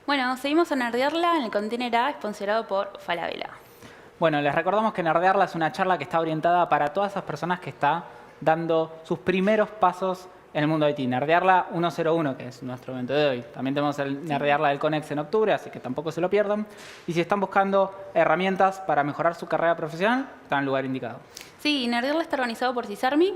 Bueno, seguimos a Nerdearla en el Container A, sponsorado por Falabella. Bueno, les recordamos que Nerdearla es una charla que está orientada para todas esas personas que están dando sus primeros pasos en el mundo de IT. Nerdearla 101, que es nuestro evento de hoy. También tenemos el Nerdearla del Conex en octubre, así que tampoco se lo pierdan. Y si están buscando herramientas para mejorar su carrera profesional, están en el lugar indicado. Sí, Nerdearla está organizado por CISARMY,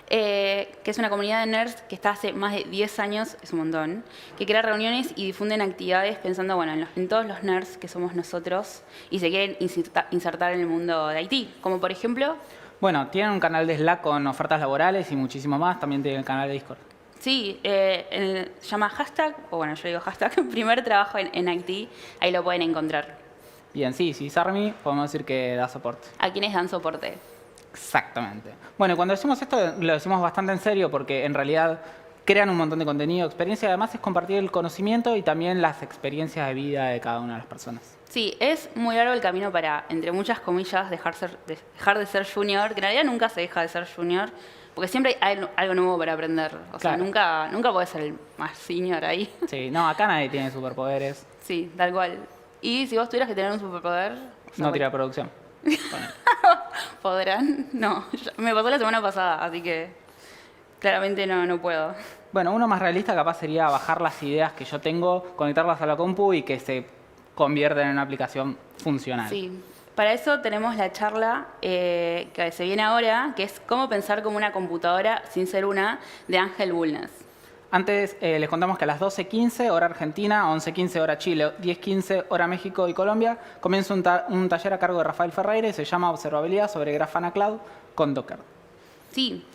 que es una comunidad de nerds que está hace más de 10 años, es un montón, que crea reuniones y difunden actividades pensando en todos los nerds que somos nosotros y se quieren insertar en el mundo de IT. Como por ejemplo... Bueno, tienen un canal de Slack con ofertas laborales y muchísimo más. También tienen el canal de Discord. Sí, se llama hashtag, o bueno, yo digo hashtag, primer trabajo en IT, ahí lo pueden encontrar. Bien, sí, CISARMY podemos decir que da soporte. A quienes dan soporte. Exactamente. Bueno, cuando decimos esto lo decimos bastante en serio porque en realidad crean un montón de contenido, experiencia, además es compartir el conocimiento y también las experiencias de vida de cada una de las personas. Sí, es muy largo el camino para, entre muchas comillas, dejar de ser junior, que en realidad nunca se deja de ser junior, porque siempre hay algo nuevo para aprender. O sea, Claro. nunca podés ser el más senior ahí. Sí, no, acá nadie tiene superpoderes. Sí, tal cual. Y si vos tuvieras que tener un superpoder, o sea, No tira producción. Ponele. ¿podrán? No, me pasó la semana pasada, así que claramente no puedo. Bueno, uno más realista capaz sería bajar las ideas que yo tengo, conectarlas a la compu y que se conviertan en una aplicación funcional. Sí, para eso tenemos la charla que se viene ahora, que es cómo pensar como una computadora sin ser una, de Ángel Bulnes. Antes les contamos que a las 12:15 hora Argentina, 11:15 hora Chile, 10:15 hora México y Colombia, comienza un taller a cargo de Rafael Ferreira y se llama Observabilidad sobre Grafana Cloud con Docker. Sí,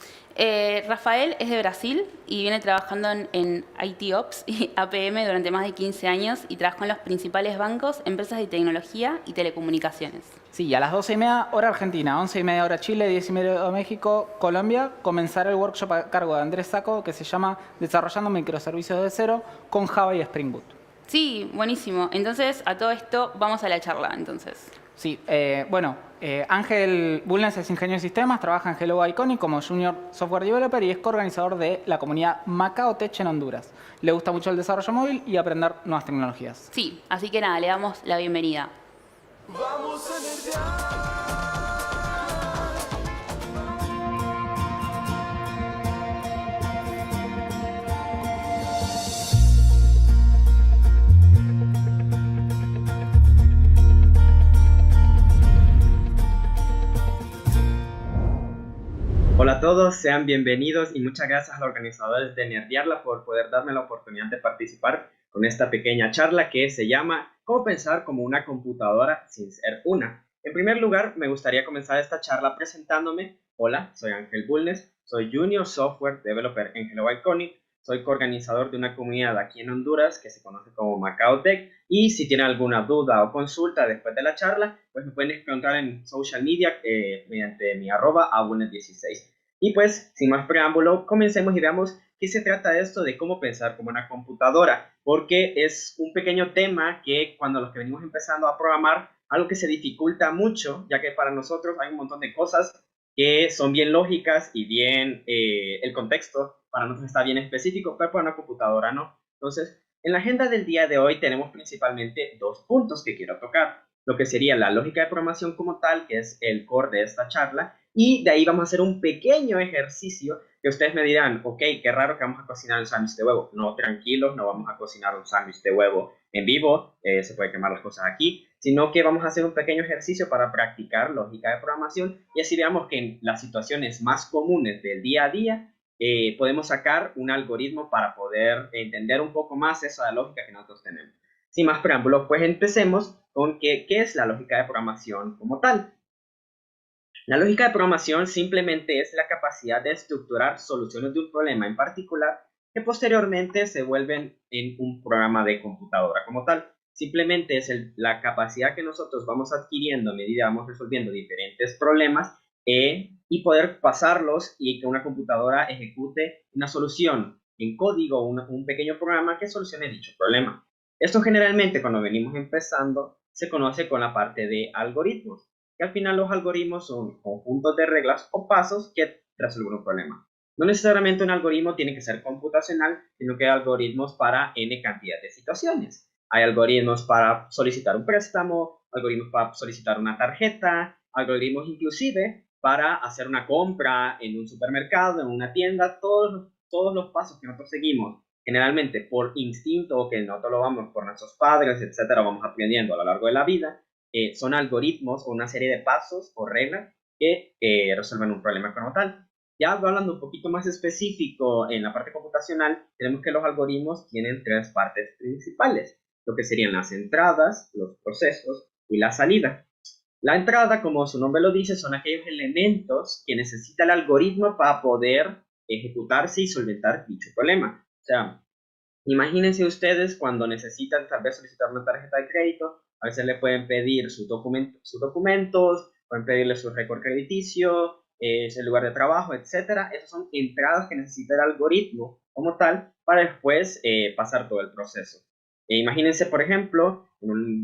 Rafael es de Brasil y viene trabajando en IT Ops y APM durante más de 15 años y trabaja en los principales bancos, empresas de tecnología y telecomunicaciones. Sí, a las 12:30 hora Argentina, 11:30 hora Chile, 10:30 hora México, Colombia, comenzará el workshop a cargo de Andrés Saco que se llama Desarrollando microservicios de cero con Java y Spring Boot. Sí, buenísimo. Entonces, a todo esto, vamos a la charla, entonces. Sí, Ángel Bulnes es ingeniero de sistemas, trabaja en Hello Iconic como Junior Software Developer y es coorganizador de la comunidad Macao Tech en Honduras. Le gusta mucho el desarrollo móvil y aprender nuevas tecnologías. Sí, así que nada, le damos la bienvenida. Vamos a nerdear. Hola a todos, sean bienvenidos y muchas gracias a los organizadores de Nerdearla por poder darme la oportunidad de participar con esta pequeña charla que se llama ¿Cómo pensar como una computadora sin ser una? En primer lugar, me gustaría comenzar esta charla presentándome. Hola, soy Ángel Bulnes, soy Junior Software Developer en Hello Iconic, soy coorganizador de una comunidad aquí en Honduras que se conoce como Macao Tech y si tienen alguna duda o consulta después de la charla, pues me pueden encontrar en social media mediante mi @abulnes16. Y pues, sin más preámbulo, comencemos y veamos qué se trata esto de cómo pensar como una computadora, porque es un pequeño tema que cuando los que venimos empezando a programar, algo que se dificulta mucho, ya que para nosotros hay un montón de cosas que son bien lógicas y bien, el contexto para nosotros está bien específico, pero para una computadora no. Entonces, en la agenda del día de hoy tenemos principalmente dos puntos que quiero tocar. Lo que sería la lógica de programación como tal, que es el core de esta charla, y de ahí vamos a hacer un pequeño ejercicio que ustedes me dirán, ok, qué raro que vamos a cocinar un sándwich de huevo. No, tranquilos, no vamos a cocinar un sándwich de huevo en vivo, se puede quemar las cosas aquí, sino que vamos a hacer un pequeño ejercicio para practicar lógica de programación y así veamos que en las situaciones más comunes del día a día podemos sacar un algoritmo para poder entender un poco más esa lógica que nosotros tenemos. Sin más preámbulos, pues empecemos con qué es la lógica de programación como tal. La lógica de programación simplemente es la capacidad de estructurar soluciones de un problema en particular que posteriormente se vuelven en un programa de computadora como tal. Simplemente es la capacidad que nosotros vamos adquiriendo a medida que vamos resolviendo diferentes problemas y poder pasarlos y que una computadora ejecute una solución en código, un pequeño programa que solucione dicho problema. Esto generalmente cuando venimos empezando se conoce con la parte de algoritmos que al final los algoritmos son conjuntos de reglas o pasos que resuelven un problema. No necesariamente un algoritmo tiene que ser computacional, sino que hay algoritmos para n cantidad de situaciones. Hay algoritmos para solicitar un préstamo, algoritmos para solicitar una tarjeta, algoritmos inclusive para hacer una compra en un supermercado, en una tienda, todos los pasos que nosotros seguimos, generalmente por instinto o que nosotros lo vamos por nuestros padres, etcétera, vamos aprendiendo a lo largo de la vida, son algoritmos o una serie de pasos o reglas que resuelven un problema como tal. Ya hablando un poquito más específico en la parte computacional, tenemos que los algoritmos tienen tres partes principales, lo que serían las entradas, los procesos y la salida. La entrada, como su nombre lo dice, son aquellos elementos que necesita el algoritmo para poder ejecutarse y solventar dicho problema. O sea, imagínense ustedes cuando necesitan tal vez solicitar una tarjeta de crédito, a veces le pueden pedir sus documentos, pueden pedirle su récord crediticio, el lugar de trabajo, etcétera. Esas son entradas que necesita el algoritmo como tal para después pasar todo el proceso. Imagínense, por ejemplo,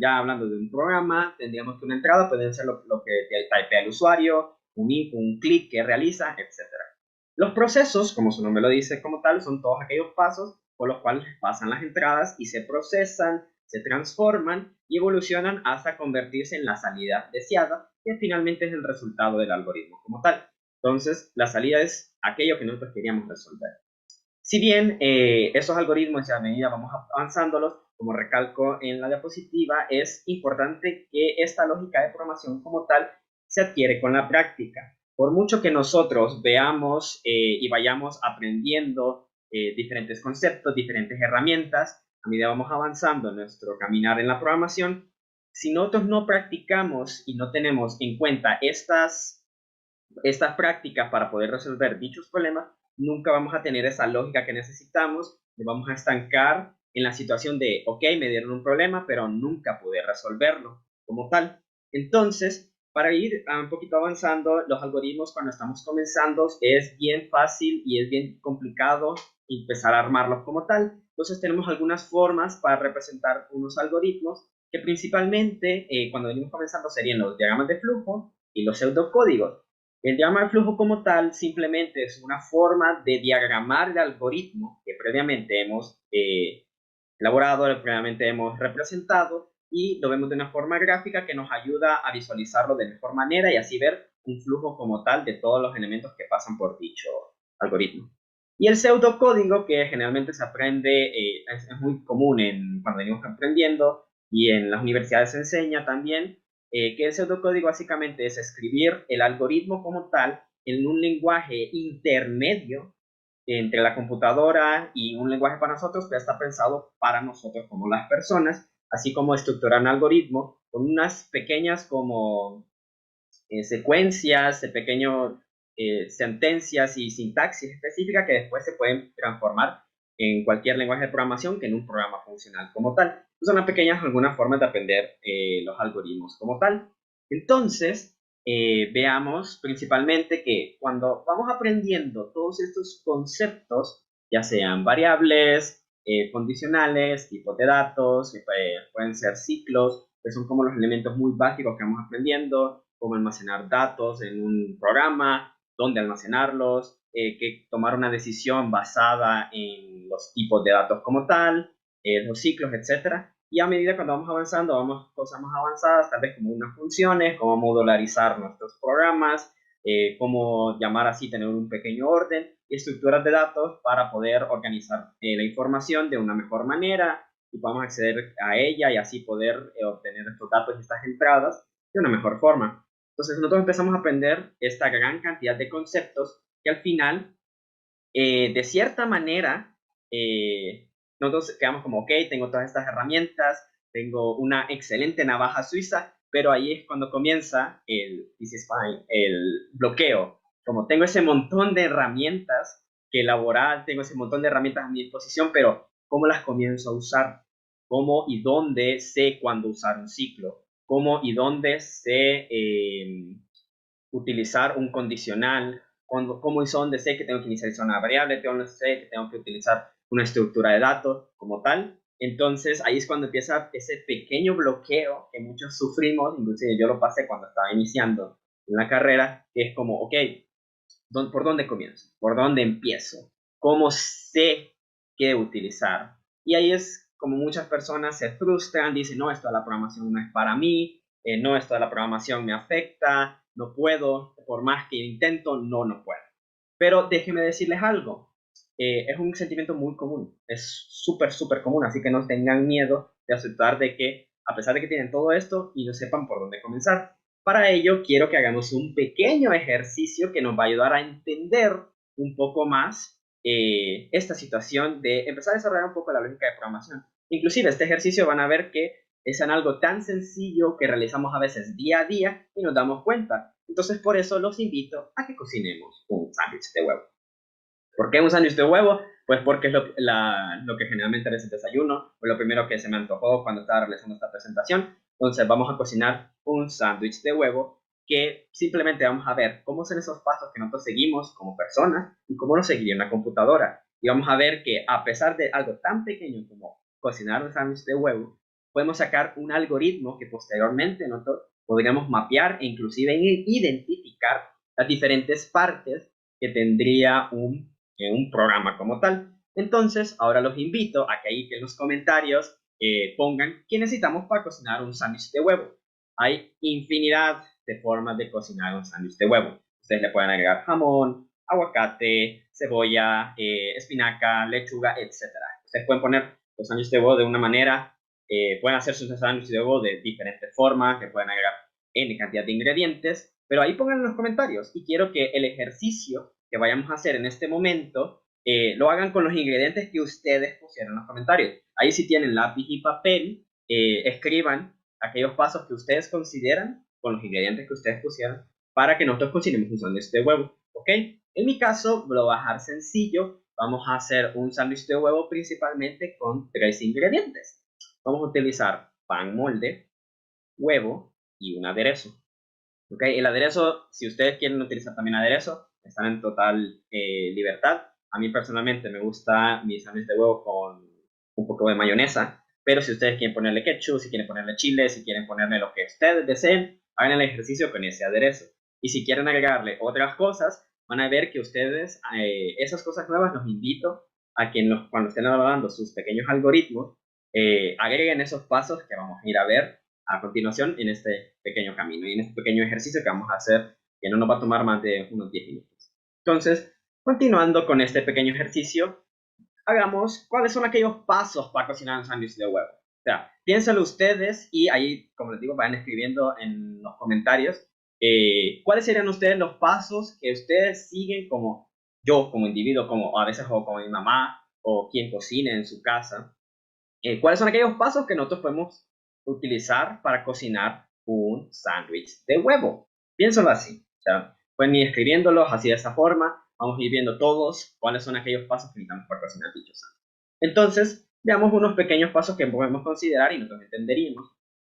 ya hablando de un programa, tendríamos que una entrada puede ser lo que typea el usuario, un clic que realiza, etcétera. Los procesos, como su nombre lo dice como tal, son todos aquellos pasos por los cuales pasan las entradas y se procesan, se transforman y evolucionan hasta convertirse en la salida deseada, que finalmente es el resultado del algoritmo como tal. Entonces, la salida es aquello que nosotros queríamos resolver. Si bien esos algoritmos, a medida vamos avanzándolos, como recalco en la diapositiva, es importante que esta lógica de programación como tal se adquiere con la práctica. Por mucho que nosotros veamos y vayamos aprendiendo diferentes conceptos, diferentes herramientas, a medida vamos avanzando en nuestro caminar en la programación, si nosotros no practicamos y no tenemos en cuenta estas prácticas para poder resolver dichos problemas, nunca vamos a tener esa lógica que necesitamos, nos vamos a estancar en la situación de, ok, me dieron un problema, pero nunca pude resolverlo como tal. Entonces, para ir un poquito avanzando, los algoritmos cuando estamos comenzando es bien fácil y es bien complicado empezar a armarlos como tal. Entonces tenemos algunas formas para representar unos algoritmos que principalmente cuando venimos comenzando serían los diagramas de flujo y los pseudocódigos. El diagrama de flujo como tal simplemente es una forma de diagramar el algoritmo que previamente hemos elaborado, previamente hemos representado y lo vemos de una forma gráfica que nos ayuda a visualizarlo de mejor manera y así ver un flujo como tal de todos los elementos que pasan por dicho algoritmo. Y el pseudocódigo, que generalmente se aprende, es muy común cuando venimos aprendiendo y en las universidades se enseña también, que el pseudocódigo básicamente es escribir el algoritmo como tal en un lenguaje intermedio entre la computadora y un lenguaje para nosotros que está pensado para nosotros como las personas, así como estructurar un algoritmo con unas pequeñas como secuencias, de pequeñas sentencias y sintaxis específica que después se pueden transformar en cualquier lenguaje de programación que en un programa funcional como tal. Son unas pequeñas algunas formas de aprender los algoritmos como tal. Entonces, veamos principalmente que cuando vamos aprendiendo todos estos conceptos, ya sean variables, condicionales, tipos de datos, pueden ser ciclos, que son como los elementos muy básicos que vamos aprendiendo, cómo almacenar datos en un programa, dónde almacenarlos, que tomar una decisión basada en los tipos de datos como tal, los ciclos, etcétera. Y a medida cuando vamos avanzando, vamos cosas más avanzadas, tal vez como unas funciones, cómo modularizar nuestros programas, cómo llamar así, tener un pequeño orden y estructuras de datos para poder organizar la información de una mejor manera y podamos acceder a ella y así poder obtener estos datos y estas entradas de una mejor forma. Entonces nosotros empezamos a aprender esta gran cantidad de conceptos que al final, de cierta manera, nosotros quedamos como, ok, tengo todas estas herramientas, tengo una excelente navaja suiza, pero ahí es cuando comienza el bloqueo. Como tengo ese montón de herramientas que elaborar, tengo ese montón de herramientas a mi disposición, pero ¿cómo las comienzo a usar? ¿Cómo y dónde sé cuándo usar un ciclo? ¿Cómo y dónde sé utilizar un condicional? ¿Cómo y dónde sé que tengo que inicializar una variable? ¿Dónde sé que tengo que utilizar una estructura de datos como tal? Entonces ahí es cuando empieza ese pequeño bloqueo que muchos sufrimos, inclusive yo lo pasé cuando estaba iniciando en la carrera, que es como, ok, ¿por dónde comienzo? ¿Por dónde empiezo? ¿Cómo sé qué utilizar? Y ahí es como muchas personas se frustran, dicen, no, esto de la programación no es para mí, no, esto de la programación me afecta, no puedo, por más que intento, no puedo. Pero déjenme decirles algo, es un sentimiento muy común, es súper común, así que no tengan miedo de aceptar de que, a pesar de que tienen todo esto y no sepan por dónde comenzar. Para ello, quiero que hagamos un pequeño ejercicio que nos va a ayudar a entender un poco más esta situación de empezar a desarrollar un poco la lógica de programación. Inclusive este ejercicio van a ver que es en algo tan sencillo que realizamos a veces día a día y nos damos cuenta. Entonces por eso los invito a que cocinemos un sándwich de huevo. ¿Por qué un sándwich de huevo? Pues porque es lo que generalmente es el desayuno, fue lo primero que se me antojó cuando estaba realizando esta presentación. Entonces vamos a cocinar un sándwich de huevo que simplemente vamos a ver cómo son esos pasos que nosotros seguimos como personas y cómo lo seguiría una computadora. Y vamos a ver que a pesar de algo tan pequeño como cocinar un sándwich de huevo, podemos sacar un algoritmo que posteriormente nosotros podríamos mapear e inclusive identificar las diferentes partes que tendría un programa como tal. Entonces, ahora los invito a que ahí en los comentarios pongan qué necesitamos para cocinar un sándwich de huevo. Hay infinidad de formas de cocinar un sándwich de huevo. Ustedes le pueden agregar jamón, aguacate, cebolla, espinaca, lechuga, etc. Ustedes pueden poner los sándwiches de huevo de una manera, pueden hacer sus sándwiches de huevo de diferentes formas, que pueden agregar N cantidad de ingredientes, pero ahí pongan en los comentarios y quiero que el ejercicio que vayamos a hacer en este momento lo hagan con los ingredientes que ustedes pusieron en los comentarios. Ahí si tienen lápiz y papel, escriban aquellos pasos que ustedes consideran con los ingredientes que ustedes pusieron para que nosotros cocinemos un sándwich de huevo, ¿ok? En mi caso, lo voy a dejar sencillo. Vamos a hacer un sándwich de huevo principalmente con 3 ingredientes. Vamos a utilizar pan molde, huevo y un aderezo. ¿Ok? El aderezo, si ustedes quieren utilizar también aderezo, están en total libertad. A mí personalmente me gusta mi sándwich de huevo con un poco de mayonesa, pero si ustedes quieren ponerle ketchup, si quieren ponerle chile, si quieren ponerle lo que ustedes deseen, hagan el ejercicio con ese aderezo. Y si quieren agregarle otras cosas, van a ver que ustedes, esas cosas nuevas, los invito a que cuando estén elaborando sus pequeños algoritmos, agreguen esos pasos que vamos a ir a ver a continuación en este pequeño camino y en este pequeño ejercicio que vamos a hacer, que no nos va a tomar más de unos 10 minutos. Entonces, continuando con este pequeño ejercicio, hagamos cuáles son aquellos pasos para cocinar un sándwich de huevo. O sea, piénsenlo ustedes y ahí, como les digo, vayan escribiendo en los comentarios cuáles serían ustedes los pasos que ustedes siguen como yo, como individuo, como a veces o como mi mamá o quien cocine en su casa. ¿Cuáles son aquellos pasos que nosotros podemos utilizar para cocinar un sándwich de huevo? Piénsalo así. O sea, pueden ir escribiéndolos así de esa forma. Vamos a ir viendo todos cuáles son aquellos pasos que necesitamos para cocinar dicho sándwich. Entonces, veamos unos pequeños pasos que podemos considerar y nosotros entenderíamos.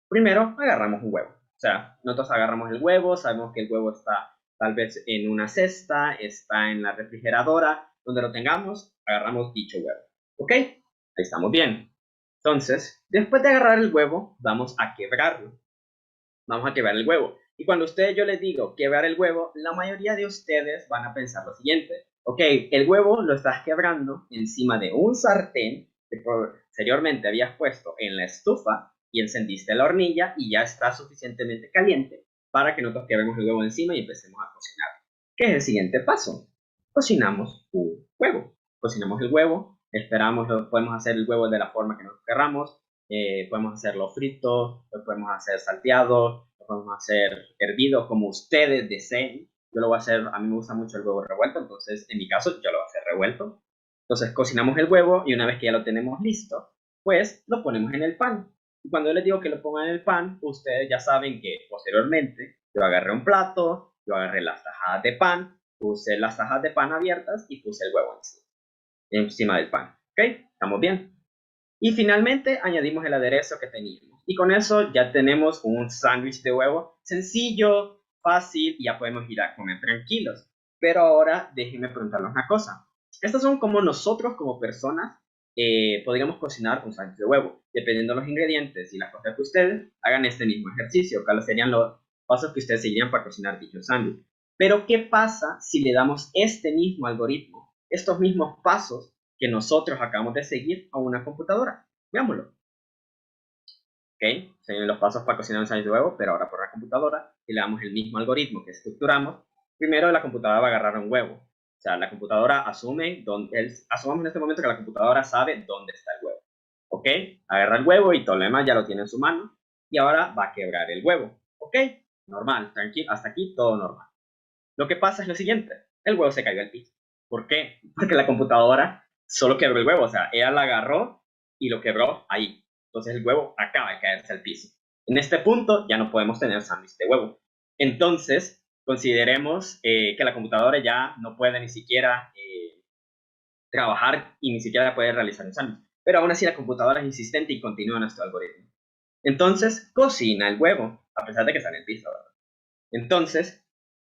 Primero, agarramos un huevo. O sea, nosotros agarramos el huevo, sabemos que el huevo está tal vez en una cesta, está en la refrigeradora, donde lo tengamos, agarramos dicho huevo. ¿Ok? Ahí estamos bien. Entonces, después de agarrar el huevo, vamos a quebrarlo. Vamos a quebrar el huevo. Y cuando yo les digo quebrar el huevo, la mayoría de ustedes van a pensar lo siguiente. Ok, el huevo lo estás quebrando encima de un sartén que posteriormente habías puesto en la estufa y encendiste la hornilla y ya está suficientemente caliente para que nosotros quebremos el huevo encima y empecemos a cocinar. ¿Qué es el siguiente paso? Cocinamos un huevo. Cocinamos el huevo, podemos hacer el huevo de la forma que nos querramos, podemos hacerlo frito, lo podemos hacer salteado, lo podemos hacer hervido como ustedes deseen. Yo lo voy a hacer, a mí me gusta mucho el huevo revuelto, entonces en mi caso yo lo voy a hacer revuelto. Entonces cocinamos el huevo y una vez que ya lo tenemos listo, pues lo ponemos en el pan. Y cuando yo les digo que lo pongan en el pan, ustedes ya saben que posteriormente yo agarré un plato, yo agarré las tajadas de pan, puse las tajas de pan abiertas y puse el huevo encima del pan. ¿Ok? ¿Estamos bien? Y finalmente añadimos el aderezo que teníamos. Y con eso ya tenemos un sándwich de huevo sencillo, fácil y ya podemos ir a comer tranquilos. Pero ahora déjenme preguntarles una cosa. Estas son como nosotros como personas podríamos cocinar un sándwich de huevo. Dependiendo de los ingredientes y las cosas que ustedes hagan este mismo ejercicio. ¿Cuáles serían los pasos que ustedes seguirían para cocinar dicho sándwich? Pero ¿qué pasa si le damos este mismo algoritmo, estos mismos pasos que nosotros acabamos de seguir a una computadora? Veámoslo. Ok, seguimos los pasos para cocinar un sándwich de huevo, pero ahora por la computadora, y le damos el mismo algoritmo que estructuramos. Primero la computadora va a agarrar un huevo. O sea, la computadora asume asumamos en este momento que la computadora sabe dónde está el huevo. Ok, agarra el huevo y todo lo demás ya lo tiene en su mano. Y ahora va a quebrar el huevo. Ok, normal, tranquilo, hasta aquí todo normal. Lo que pasa es lo siguiente, el huevo se cayó al piso. ¿Por qué? Porque la computadora solo quebró el huevo, o sea, ella la agarró y lo quebró ahí. Entonces el huevo acaba de caerse al piso. En este punto ya no podemos tener sándwich de huevo. Entonces, consideremos que la computadora ya no puede ni siquiera trabajar y ni siquiera puede realizar un sándwich. Pero aún así la computadora es insistente y continúa nuestro algoritmo. Entonces, cocina el huevo, a pesar de que sale el piso, ¿verdad? Entonces,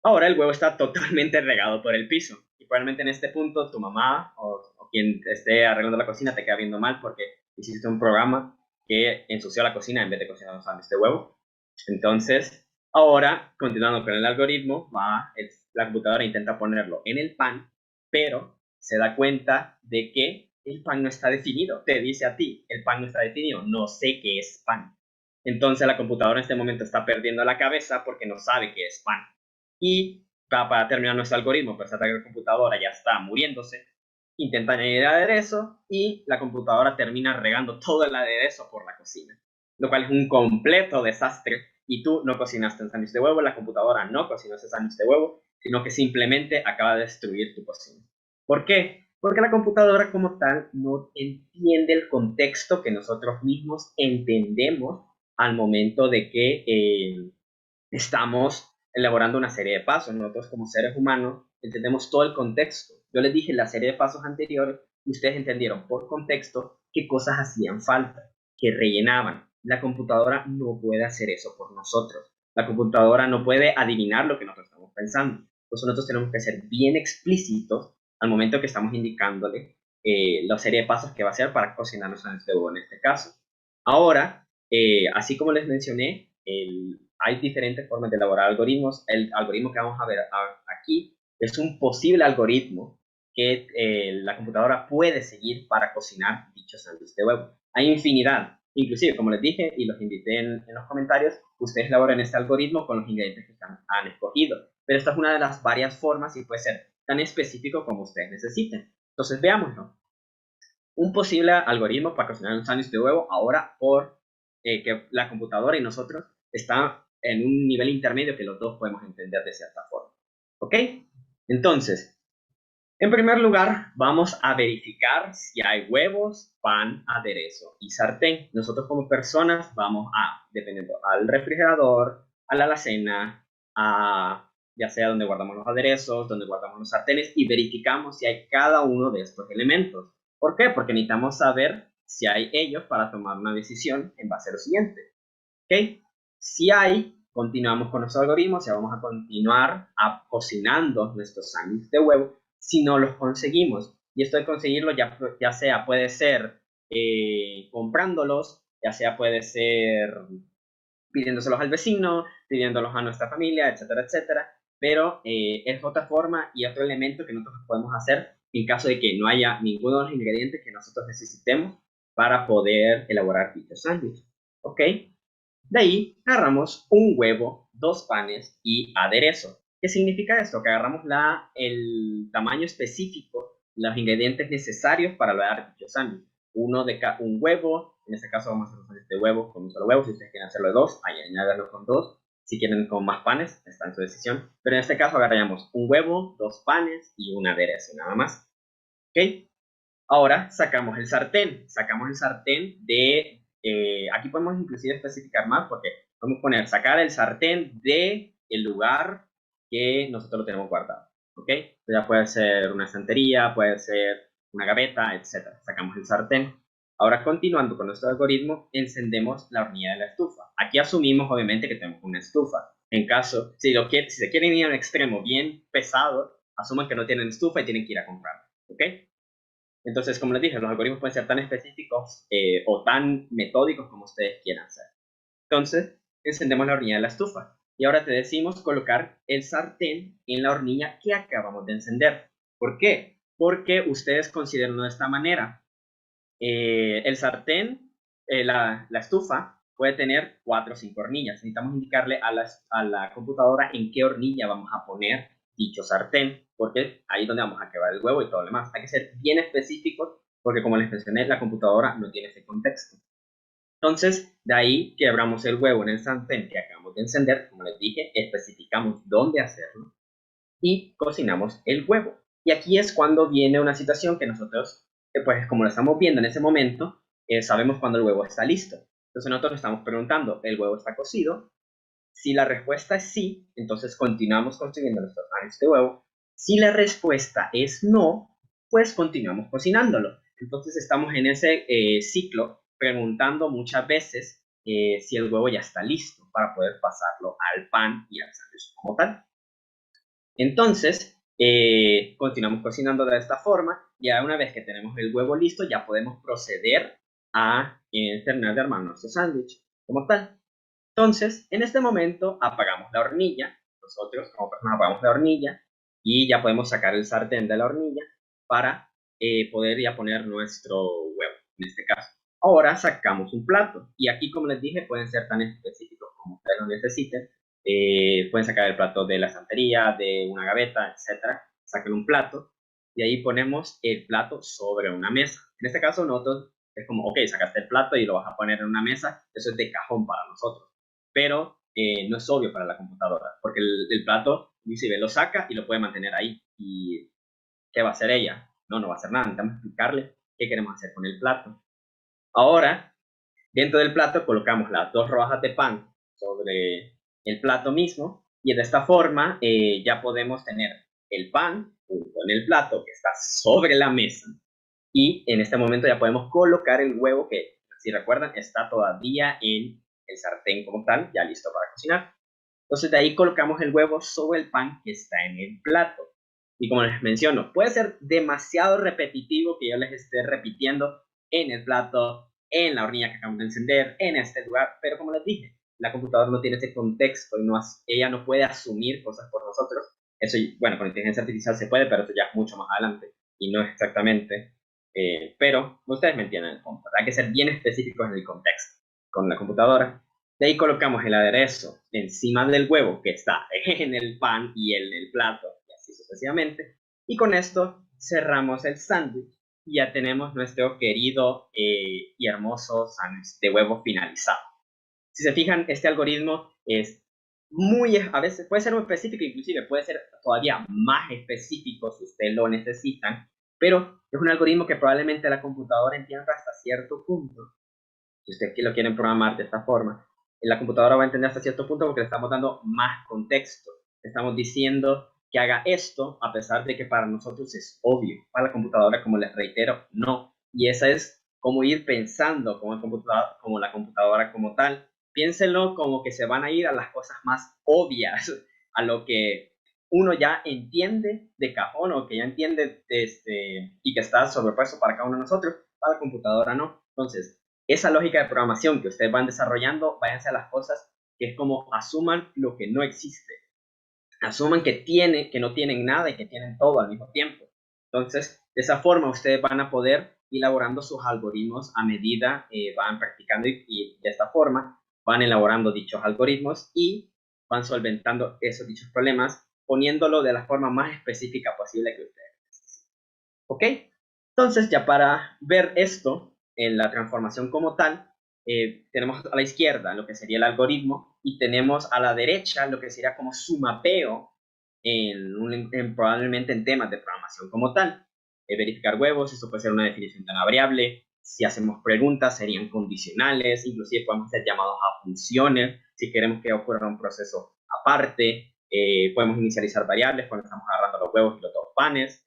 ahora el huevo está totalmente regado por el piso. Y probablemente en este punto tu mamá o quien esté arreglando la cocina te queda viendo mal porque hiciste un programa que ensució la cocina en vez de cocinar un sándwich de huevo. Entonces, ahora, continuando con el algoritmo, la computadora intenta ponerlo en el pan, pero se da cuenta de que el pan no está definido. Te dice a ti, el pan no está definido, no sé qué es pan. Entonces la computadora en este momento está perdiendo la cabeza porque no sabe qué es pan. Y para terminar nuestro algoritmo, a pesar de que la computadora ya está muriéndose, intenta añadir aderezo y la computadora termina regando todo el aderezo por la cocina, lo cual es un completo desastre. Y tú no cocinaste un sándwich de huevo, la computadora no cocinó ese sándwich de huevo, sino que simplemente acaba de destruir tu cocina. ¿Por qué? Porque la computadora como tal no entiende el contexto que nosotros mismos entendemos al momento de que estamos elaborando una serie de pasos. Nosotros como seres humanos entendemos todo el contexto. Yo les dije en la serie de pasos anteriores, ustedes entendieron por contexto qué cosas hacían falta, que rellenaban. La computadora no puede hacer eso por nosotros. La computadora no puede adivinar lo que nosotros estamos pensando. Entonces nosotros tenemos que ser bien explícitos al momento que estamos indicándole la serie de pasos que va a hacer para cocinarnos en este huevo en este caso. Ahora, así como les mencioné, hay diferentes formas de elaborar algoritmos. El algoritmo que vamos a ver aquí es un posible algoritmo que la computadora puede seguir para cocinar dichos sándwiches de huevo. Hay infinidad. Inclusive, como les dije y los invité en los comentarios, ustedes elaboran este algoritmo con los ingredientes que han escogido. Pero esta es una de las varias formas y puede ser tan específico como ustedes necesiten. Entonces, veámoslo. Un posible algoritmo para cocinar un sándwich de huevo ahora por que la computadora y nosotros están en un nivel intermedio que los dos podemos entender de cierta forma. ¿Ok? Entonces, en primer lugar, vamos a verificar si hay huevos, pan, aderezo y sartén. Nosotros como personas vamos dependiendo al refrigerador, a la alacena, ya sea donde guardamos los aderezos, donde guardamos los sartenes y verificamos si hay cada uno de estos elementos. ¿Por qué? Porque necesitamos saber si hay ellos para tomar una decisión en base a lo siguiente. ¿Ok? Si hay, continuamos con nuestro algoritmo, y vamos a continuar cocinando nuestros sándwiches de huevo si no los conseguimos. Y esto de conseguirlo ya sea puede ser comprándolos, ya sea puede ser pidiéndoselos al vecino, pidiéndolos a nuestra familia, etcétera, etcétera. Pero es otra forma y otro elemento que nosotros podemos hacer en caso de que no haya ninguno de los ingredientes que nosotros necesitemos para poder elaborar dichos sándwiches. ¿Ok? De ahí agarramos un huevo, 2 panes y aderezo. ¿Qué significa esto? Que agarramos el tamaño específico, los ingredientes necesarios para lograr dicho sándwich. Un huevo, en este caso vamos a hacer un sándwich de huevo con un solo huevo. Si ustedes quieren hacerlo de 2, ahí añadirlo con 2. Si quieren con más panes, está en su decisión. Pero en este caso agarramos un huevo, 2 panes y un aderezo, nada más. ¿Ok? Ahora sacamos el sartén. Sacamos el sartén aquí podemos inclusive especificar más porque podemos sacar el sartén del lugar que nosotros lo tenemos guardado. ¿Ok? Ya puede ser una estantería, puede ser una gaveta, etc. Sacamos el sartén. Ahora, continuando con nuestro algoritmo, encendemos la hornilla de la estufa. Aquí asumimos, obviamente, que tenemos una estufa. En caso, si se quieren ir a un extremo bien pesado, asuman que no tienen estufa y tienen que ir a comprarla. ¿Ok? Entonces, como les dije, los algoritmos pueden ser tan específicos o tan metódicos como ustedes quieran ser. Entonces, encendemos la hornilla de la estufa. Y ahora te decimos colocar el sartén en la hornilla que acabamos de encender. ¿Por qué? Porque ustedes consideran de esta manera. El sartén la estufa puede tener 4 o 5 hornillas. Necesitamos indicarle a la computadora en qué hornilla vamos a poner dicho sartén, porque ahí es donde vamos a quebrar el huevo y todo lo demás. Hay que ser bien específicos, porque como les mencioné, la computadora no tiene ese contexto. Entonces, de ahí quebramos el huevo en el sartén que acabamos de encender. Como les dije, especificamos dónde hacerlo y cocinamos el huevo. Y aquí es cuando viene una situación que nosotros, pues como lo estamos viendo en ese momento, sabemos cuando el huevo está listo. Entonces nosotros estamos preguntando, ¿el huevo está cocido? Si la respuesta es sí, entonces continuamos construyendo nuestros panes de huevo. Si la respuesta es no, pues continuamos cocinándolo. Entonces estamos en ese ciclo preguntando muchas veces si el huevo ya está listo para poder pasarlo al pan y al sándwich como tal. Entonces, continuamos cocinando de esta forma. Ya una vez que tenemos el huevo listo, ya podemos proceder a terminar de armar nuestro sándwich como tal. Entonces, en este momento apagamos la hornilla. Nosotros como personas apagamos la hornilla y ya podemos sacar el sartén de la hornilla para poder ya poner nuestro huevo, en este caso. Ahora sacamos un plato y aquí, como les dije, pueden ser tan específicos como ustedes lo necesiten. Pueden sacar el plato de la estantería, de una gaveta, etcétera. Saquen un plato y ahí ponemos el plato sobre una mesa. En este caso nosotros es como, ok, sacaste el plato y lo vas a poner en una mesa. Eso es de cajón para nosotros, pero no es obvio para la computadora, porque el plato inclusive lo saca y lo puede mantener ahí. ¿Y qué va a hacer ella? No va a hacer nada. Necesitamos explicarle qué queremos hacer con el plato. Ahora, dentro del plato colocamos las 2 rodajas de pan sobre el plato mismo y de esta forma ya podemos tener el pan junto en el plato que está sobre la mesa y en este momento ya podemos colocar el huevo que, si recuerdan, está todavía en el sartén como tal, ya listo para cocinar. Entonces de ahí colocamos el huevo sobre el pan que está en el plato. Y como les menciono, puede ser demasiado repetitivo que yo les esté repitiendo en el plato, en la hornilla que acabamos de encender, en este lugar, pero como les dije, la computadora no tiene ese contexto y ella no puede asumir cosas por nosotros. Eso, bueno, con inteligencia artificial se puede, pero eso ya es mucho más adelante y no es exactamente. Pero ustedes me entienden el punto. Hay que ser bien específicos en el contexto con la computadora. De ahí colocamos el aderezo encima del huevo que está en el pan y en el plato, y así sucesivamente. Y con esto cerramos el sándwich y ya tenemos nuestro querido y hermoso sándwich de huevo finalizado. Si se fijan, este algoritmo es a veces puede ser muy específico, inclusive puede ser todavía más específico si ustedes lo necesitan, pero es un algoritmo que probablemente la computadora entienda hasta cierto punto. Si ustedes lo quieren programar de esta forma, la computadora va a entender hasta cierto punto porque le estamos dando más contexto. Le estamos diciendo que haga esto, a pesar de que para nosotros es obvio. Para la computadora, como les reitero, no. Y esa es como ir pensando como la computadora como tal. Piénsenlo como que se van a ir a las cosas más obvias, a lo que uno ya entiende de cajón o que ya entiende y que está sobrepuesto para cada uno de nosotros, para la computadora no. Entonces, esa lógica de programación que ustedes van desarrollando, váyanse a las cosas que es como asuman lo que no existe. Asuman que no tienen nada y que tienen todo al mismo tiempo. Entonces, de esa forma ustedes van a poder ir elaborando sus algoritmos a medida van practicando y de esta forma van elaborando dichos algoritmos y van solventando esos dichos problemas poniéndolo de la forma más específica posible que ustedes necesiten. ¿Ok? Entonces, ya para ver esto en la transformación como tal, tenemos a la izquierda lo que sería el algoritmo y tenemos a la derecha lo que sería como su mapeo probablemente en temas de programación como tal. Verificar huevos, esto puede ser una definición de una variable. Si hacemos preguntas serían condicionales, inclusive podemos hacer llamados a funciones si queremos que ocurra un proceso aparte. Podemos inicializar variables cuando estamos agarrando los huevos y los 2 panes.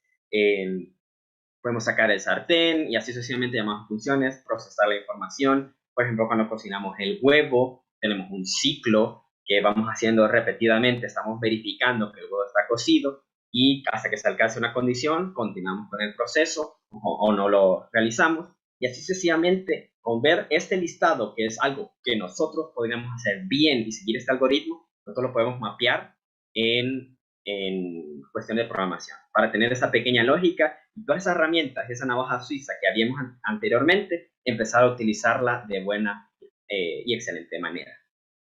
Podemos sacar el sartén y así sucesivamente llamadas funciones, procesar la información. Por ejemplo, cuando cocinamos el huevo, tenemos un ciclo que vamos haciendo repetidamente, estamos verificando que el huevo está cocido y hasta que se alcance una condición, continuamos con el proceso o no lo realizamos. Y así sucesivamente, con ver este listado, que es algo que nosotros podríamos hacer bien y seguir este algoritmo, nosotros lo podemos mapear en cuestión de programación, para tener esa pequeña lógica Y todas esas herramientas, esa navaja suiza que habíamos anteriormente, empezar a utilizarla de buena y excelente manera.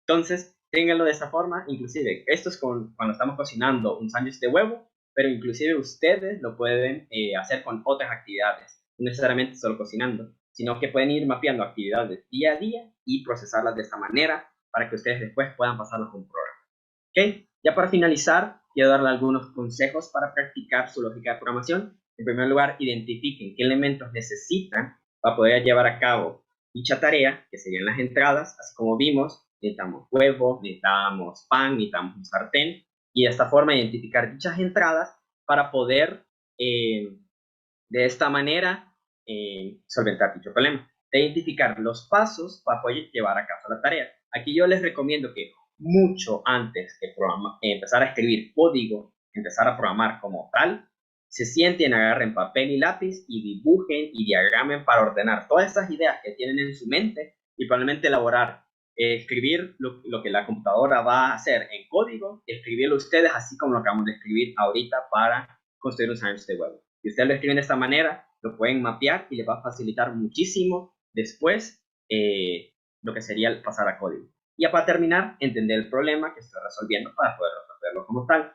Entonces, ténganlo de esa forma. Inclusive, esto es cuando estamos cocinando un sándwich de huevo, pero inclusive ustedes lo pueden hacer con otras actividades, no necesariamente solo cocinando, sino que pueden ir mapeando actividades día a día y procesarlas de esta manera para que ustedes después puedan pasarlas a un programa. ¿Ok? Ya para finalizar, quiero darle algunos consejos para practicar su lógica de programación. En primer lugar, identifiquen qué elementos necesitan para poder llevar a cabo dicha tarea, que serían las entradas, así como vimos, necesitamos huevo, necesitamos pan, necesitamos un sartén, y de esta forma identificar dichas entradas para poder, de esta manera, solventar dicho problema. De identificar los pasos para poder llevar a cabo la tarea. Aquí yo les recomiendo que mucho antes de empezar a escribir código, empezar a programar como tal, se sienten, agarren papel y lápiz y dibujen y diagramen para ordenar todas esas ideas que tienen en su mente y probablemente elaborar, escribir lo que la computadora va a hacer en código, escribirlo ustedes así como lo acabamos de escribir ahorita para construir un sándwich de huevo. Si ustedes lo escriben de esta manera, lo pueden mapear y les va a facilitar muchísimo después lo que sería el pasar a código. Y para terminar, entender el problema que estoy resolviendo para poder resolverlo como tal.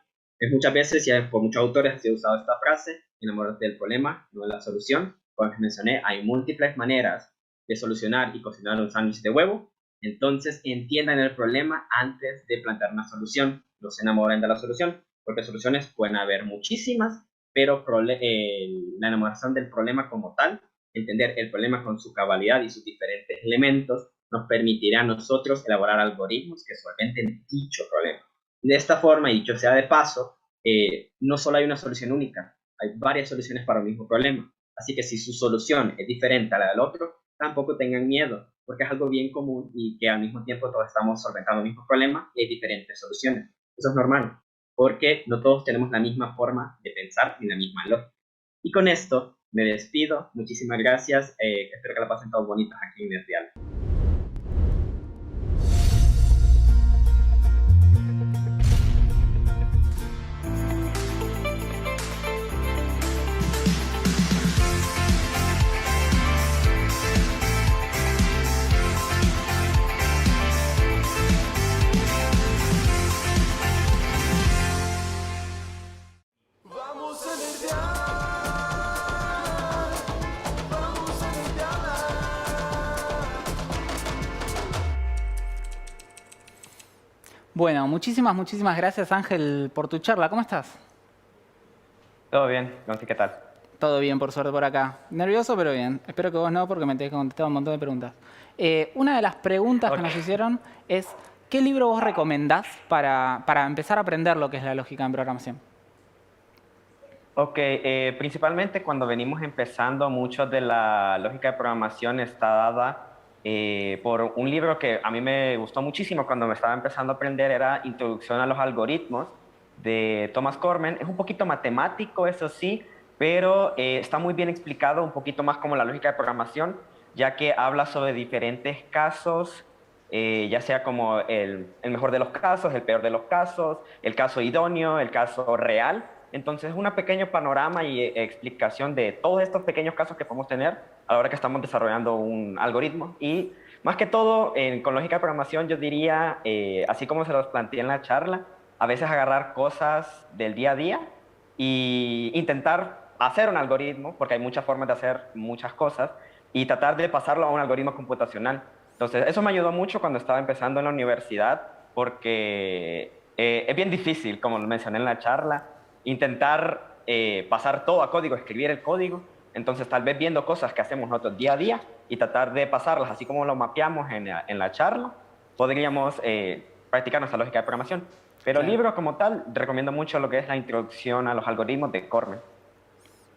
Muchas veces, y por muchos autores, he usado esta frase: enamórate del problema, no de la solución. Como les mencioné, hay múltiples maneras de solucionar y cocinar un sándwich de huevo. Entonces, entiendan el problema antes de plantear una solución. No se enamoren de la solución, porque soluciones pueden haber muchísimas, pero la enamoración del problema como tal, entender el problema con su cabalidad y sus diferentes elementos, nos permitirá a nosotros elaborar algoritmos que solventen dicho problema. De esta forma, y dicho sea de paso, no solo hay una solución única, hay varias soluciones para el mismo problema. Así que si su solución es diferente a la del otro, tampoco tengan miedo, porque es algo bien común y que al mismo tiempo todos estamos solventando el mismo problema y hay diferentes soluciones. Eso es normal, porque no todos tenemos la misma forma de pensar ni la misma lógica. Y con esto me despido. Muchísimas gracias. Espero que la pasen todos bonitos aquí en Nerdearla. Vamos a nerdear. Vamos a nerdearla. Bueno, muchísimas gracias, Ángel, por tu charla. ¿Cómo estás? Todo bien, Gonzi, ¿qué tal? Todo bien, por suerte, por acá. Nervioso, pero bien. Espero que vos no, porque me tenés que contestar un montón de preguntas. Una de las preguntas que nos hicieron es, ¿qué libro vos recomendás para empezar a aprender lo que es la lógica en programación? Ok, principalmente cuando venimos empezando, mucho de la lógica de programación está dada por un libro que a mí me gustó muchísimo cuando me estaba empezando a aprender, era Introducción a los algoritmos, de Thomas Cormen. Es un poquito matemático, eso sí, pero está muy bien explicado, un poquito más como la lógica de programación, ya que habla sobre diferentes casos, ya sea como el mejor de los casos, el peor de los casos, el caso idóneo, el caso real. Entonces, es un pequeño panorama y explicación de todos estos pequeños casos que podemos tener a la hora que estamos desarrollando un algoritmo. Y más que todo, con lógica de programación, yo diría, así como se los planteé en la charla, a veces agarrar cosas del día a día e intentar hacer un algoritmo, porque hay muchas formas de hacer muchas cosas, y tratar de pasarlo a un algoritmo computacional. Entonces, eso me ayudó mucho cuando estaba empezando en la universidad, porque es bien difícil, como lo mencioné en la charla, intentar pasar todo a código, escribir el código. Entonces, tal vez viendo cosas que hacemos nosotros día a día y tratar de pasarlas, así como lo mapeamos en la charla, podríamos practicar nuestra lógica de programación. Pero Claro. libro como tal, recomiendo mucho lo que es la introducción a los algoritmos de Cormen.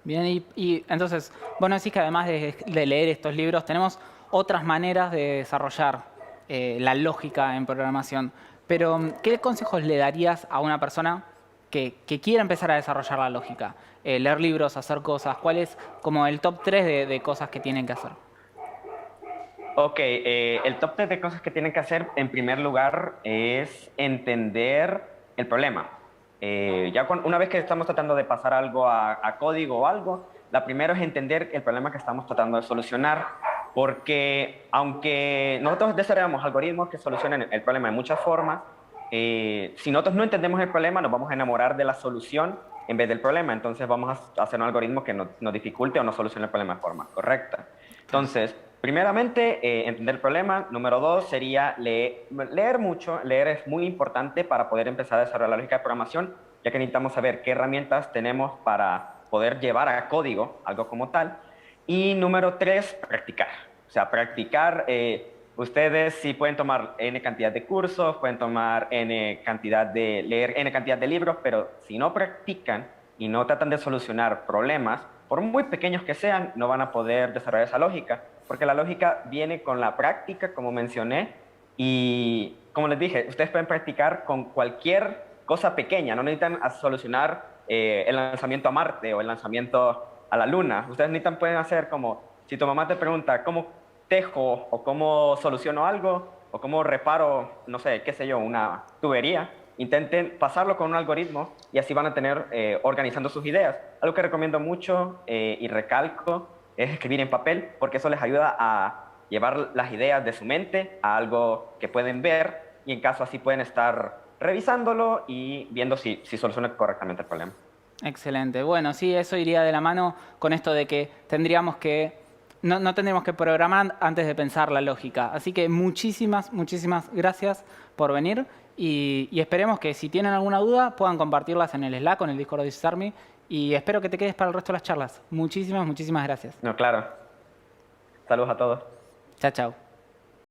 Bien, y entonces, bueno, decís que además de leer estos libros, tenemos otras maneras de desarrollar la lógica en programación. Pero, ¿qué consejos le darías a una persona que quiera empezar a desarrollar la lógica? Leer libros, hacer cosas. ¿Cuál es como el top 3 de cosas que tienen que hacer? Ok, el top 3 de cosas que tienen que hacer, en primer lugar, es entender el problema. Una vez que estamos tratando de pasar algo a código o algo, La primera es entender el problema que estamos tratando de solucionar, porque aunque nosotros desarrollamos algoritmos que solucionen el problema de muchas formas, si nosotros no entendemos el problema, nos vamos a enamorar de la solución en vez del problema. Entonces vamos a hacer un algoritmo que nos dificulte o no solucione el problema de forma correcta. Entonces, primeramente, entender el problema. Número 2 sería leer mucho. Leer es muy importante para poder empezar a desarrollar la lógica de programación, ya que necesitamos saber qué herramientas tenemos para poder llevar a código algo como tal. Y número 3, practicar. O sea, practicar. Ustedes sí pueden tomar N cantidad de cursos, pueden tomar leer N cantidad de libros, pero si no practican y no tratan de solucionar problemas, por muy pequeños que sean, no van a poder desarrollar esa lógica, porque la lógica viene con la práctica, como mencioné, y como les dije, ustedes pueden practicar con cualquier cosa pequeña, no necesitan solucionar el lanzamiento a Marte o el lanzamiento a la Luna. Ustedes pueden hacer como, si tu mamá te pregunta cómo tejo o cómo soluciono algo o cómo reparo, no sé, qué sé yo, una tubería, intenten pasarlo con un algoritmo y así van a tener organizando sus ideas. Algo que recomiendo mucho y recalco es escribir en papel, porque eso les ayuda a llevar las ideas de su mente a algo que pueden ver y en caso así pueden estar revisándolo y viendo si soluciona correctamente el problema. Excelente. Bueno, sí, eso iría de la mano con esto de que tendríamos que no tendremos que programar antes de pensar la lógica. Así que muchísimas gracias por venir y esperemos que si tienen alguna duda puedan compartirlas en el Slack o en el Discord de Sysarmy y espero que te quedes para el resto de las charlas. Muchísimas gracias. No, claro. Saludos a todos. Chao, chao.